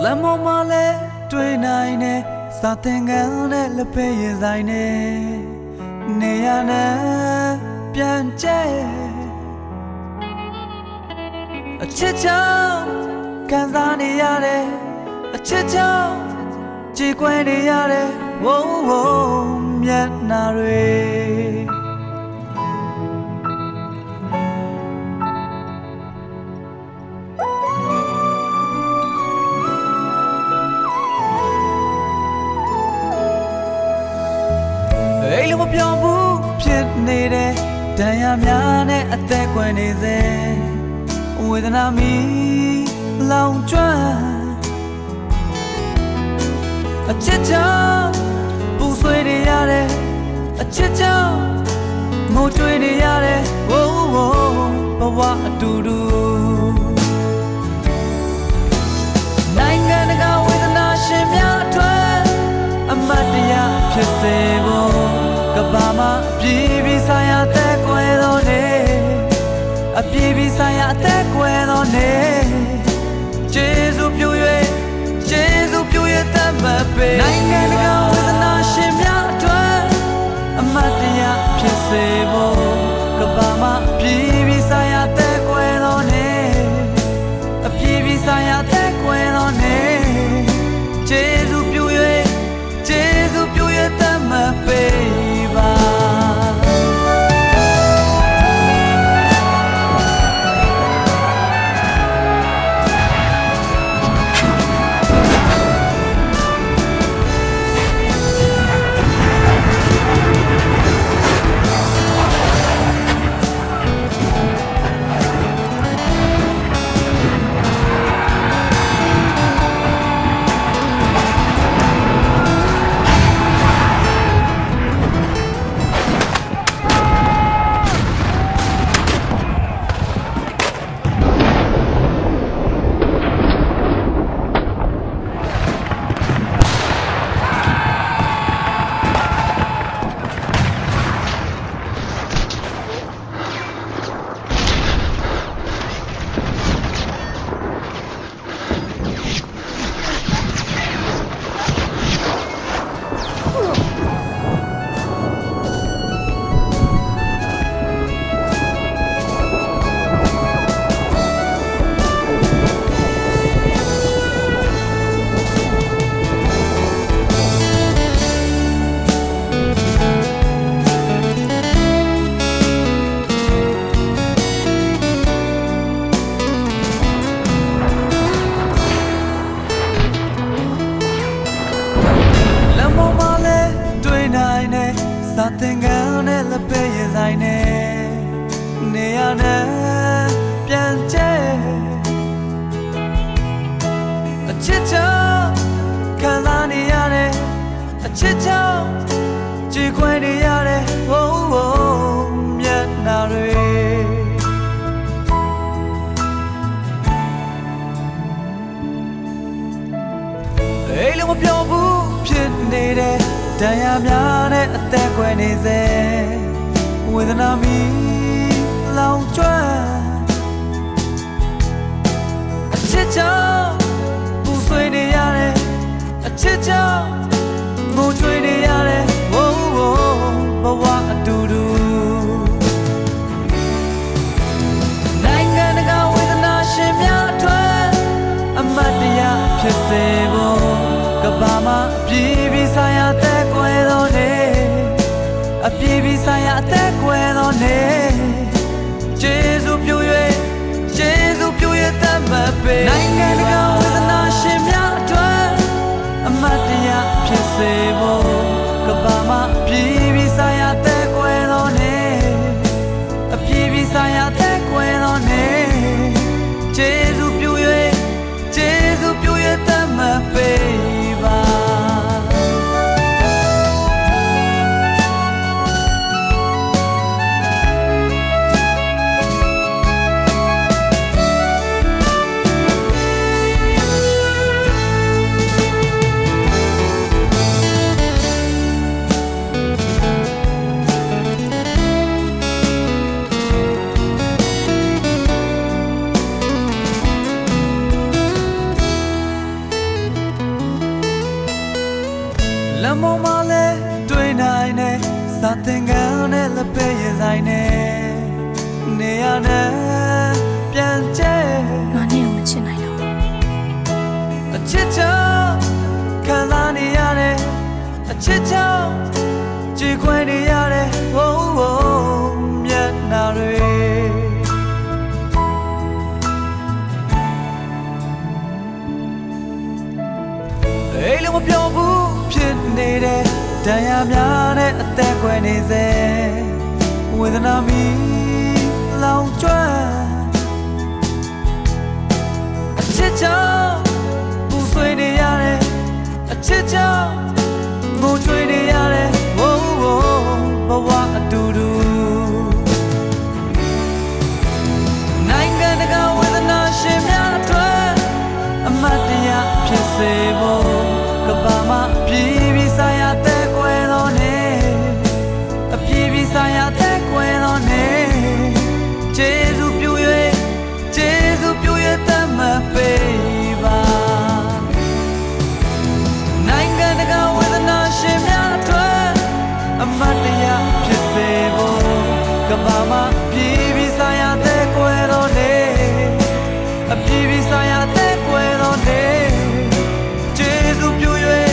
လက်မောင်မလဲတွေ့နိုင်တယ်စာသင်ခန်းနဲ့လက်ဖက်ရင်ဆိုင်နဲ့နေရနဲ့ပြန်ကျဲအချစ်ချောင်းခံစားနေရတယ်အချစ်ချောင်းကြေကွဲနေရတယ်ဝုန်းဝုန်းမျက်နှာတွေအိမ်လုံးမပြောင်းဘူးဖြစ်နေတယ်ဒဏ်ရာများနဲ့အသက်ကွယ်နေစေဝေဒနာမီလောင်ကျွမ်းအချစ်ချောင်းပူဆွေးနေရတယ်အချစ်ချောင်းငိုကြွေးနေရတယ်ဝိုးဝိုးဘဝအတူတူနိုင်ငံတကာဝေဒနာရှင်များအတွက်အမတ်တရားဖြစ်စေဖို့ကဘာမှာအပြည့်ပြီးဆိုင်ရာသက်ကွယ်တော်နေအပြည့်ပြီးဆိုင်ရာသက်ကွယ်တော်နေကျေးဇူးပြု၍ကျေးဇူးပြု၍တတ်မှတ်ပေနိုင်ငံတကာဝေဒနာရှင်များအတွက်အမတ်တရားဖြစ်စေဖို့ကဘာမှာအပြည့်ပြီးဆိုင်ရာသက်ကွယ်တော်နေအပြည့်ပြီးဆိုင်ရာသက်ကွယ်တော်နေကျေးဇူးပြု၍ကျေးဇူးပြု၍တတ်မှတ်ပေပါစာသင်ခန်းနဲ့လက်ဖက်ရင်ဆိုင်နဲ့နေရနဲ့ပြန်ကျဲအချစ်ချောင်းခံစားနေရတယ်အချစ်ချောင်းကြေခွဲနေရတယ်ဝုန်းဝုန်းမျက်နှာတွေအိမ်လုံးမပြောင်းဘူးဖြစ်နေတယ်ဒဏ်ရာများနဲ့အသက်ကွယ်နေစေဝေဒနာမီလောင်ကျွမ်းအချစ်ချောင်းပူဆွေးနေရတယ်အချစ်ချောင်းငိုကြွေးနေရတယ်ဝိုးဝိုးဘဝအတူတူနိုင်ငံတကာဝေဒနာရှင်များအတွက်အမတ်တရားဖြစ်စေဖို့ကဘာမှာအပြည့်ပြီးဆိုင်ရာသက်ကွယ်တော်နေအပြည့်ပြီးဆိုင်ရာသက်ကွယ်တော်နေကျေးဇူးပြု၍ကျေးဇူးပြု၍တတ်မှတ်ပေနိုင်ငံတကာဝေဒနာရှင်များအတွက်အမတ်တရားဖြစ်စေဖို့ကဘာမှာအပြည့်ပြီးဆိုင်ရာသက်ကွယ်တော်နေအပြည့်ပြီးဆိုင်ရာသက်ကွယ်တော်နေကျေးဇူးပြု၍ကျေးဇူးပြု၍တတ်မှတ်ပေ လဲတွေ့နိုင်တယ်စာသင်ခန်းနဲ့လက်ပဲရင်ဆိုင်နဲ့နေရနဲ့ပြန်ကျဲ ငါနဲ့ကိုမချစ်နိုင်တော့ အချစ်ချောင်းခံစားနေရတယ်အချစ်ချောင်းကြည်ခွဲနေရတယ်ဝုန်းဝုန်းမျက်နှာတွေအိမ်လုံးမပြောဘူးဖြစ်နေတဲ့တရားများနဲ့အသက်ခွဲနေစေဝေဒနာမီလောင်ကျွမ်းအချစ်ချောင်းပူဆွေးနေရတယ်အချစ်ချောင်းငိုကြွေးနေရတယ်ဝုန်းဝုန်းဘဝအတူတူနိုင်ငံတကာဝေဒနာရှင်များအတွက်အမတ်တရားဖြစ်စေဖို့ကဘာမပြည်ပြီးဆိုင်ရာတဲ့ကွယ်တော်နေအပြည်ပြီးဆိုင်ရာတဲ့ကွယ်တော်နေကျေးဇူးပြု၍ကျေးဇူးပြု၍တတ်မှတ်ပေးပါနိုင်ငံတကာဝေဒနာရှင်များအတွက်အမတ်တရားဖြစ်စေဖို့ကဘာမပြည်ပြီးဆိုင်ရာတဲ့ကွယ်တော်နေအပြည်ပြီးဆိုင်ရာတဲ့ကွယ်တော်နေကျေးဇူးပြု၍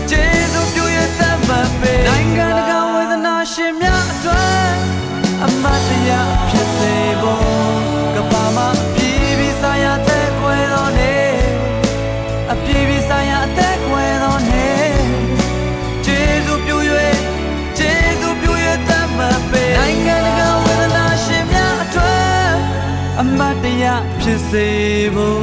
ကျေးဇူးပြု၍တတ်မှတ်ပေးနိုင်ငံတကာဝေဒနာရှင်များအတွက်အမတ်တရားဖြစ်စေဖို့ကဘာမပြည်ပြီးဆိုင်ရာတဲ့ကွယ်တော်နေအပြည်ပြီးဆိုင်ရာတဲ့ကွယ်တော်နေကျေးဇူးပြု၍ကျေးဇူးပြု၍တတ်မှတ်ပေးနိုင်ငံတကာဝေဒနာရှင်များအတွက်အမတ်တရားဖြစ်စေဖို့